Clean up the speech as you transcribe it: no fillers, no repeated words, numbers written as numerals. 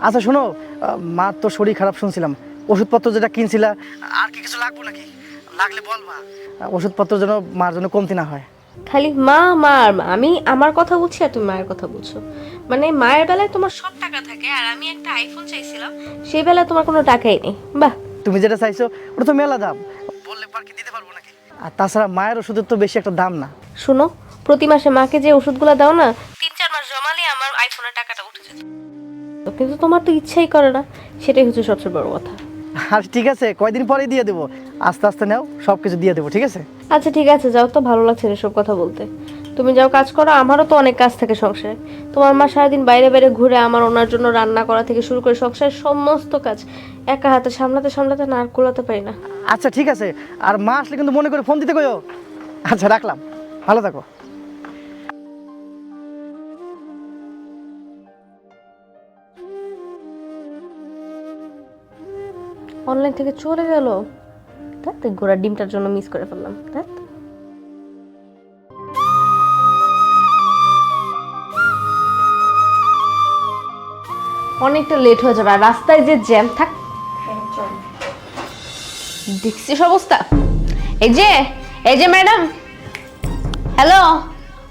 আচ্ছা শোনো, মার তো শরীর খারাপ শুনছিলাম, ওষুধপত্র যেটা কিনছিলা আর কি কিছু লাগবে নাকি? লাগলে বলবা, ওষুধপত্র যেন মার জন্য কমতি না হয়। খালি মা মা আর মা, আমি আমার কথা বলছি আর তুমি মায়ের কথা বলছো। মানে মায়ের বেলায় তোমার সব টাকা থাকে আর আমি একটা আইফোন চাইছিলাম, সেই বেলায় তোমার কোনো টাকাই নেই। বাহ। তুমি যেটা চাইছো ওটা তো মেলা দাম, বললে পার কি দিতে পারবো নাকি? আর তাছাড়া মায়ের ওষুধের তো বেশি একটা দাম না। শোনো, প্রতি মাসে মাকে যে ওষুধগুলো দাও না, 3-4 মাস জমালে আমার আইফোনের টাকাটা উঠে যেত। কিন্তু তোমার তো ইচ্ছাই করে না, সেটাই হচ্ছে সবচেয়ে বড় কথা। আর ঠিক আছে, কয়দিন পরেই দিয়ে দেবো, আস্তে আস্তে নাও, সব কিছু দিয়ে দেবো, ঠিক আছে? আচ্ছা ঠিক আছে, যাও তো, ভালো লাগছে না সব কথা বলতে। তুমি যাও কাজ করো, আমারও তো অনেক কাজ থাকে সংসারে। তোমার মা সারাদিন বাইরে বাইরে ঘুরে, আমার ওনার জন্য রান্না করা থেকে শুরু করে সংসারের সমস্ত কাজ একা হাতে সামলাতে সামলাতে না আর কুলাতে পারি না। আচ্ছা ঠিক আছে, আর মা আসলে কিন্তু মনে করে ফোন দিতে কইও। আচ্ছা রাখলাম, ভালো থাকো। অনলাইন থেকে চলে গেল, তাতে ঘোড়ার ডিমটার জন্য মিস করে ফেললাম। অনেকটা লেট হয়ে যাবে আর রাস্তায় যে জ্যাম থাক। দেখছিস অবস্থা? এই যে ম্যাডাম, হ্যালো।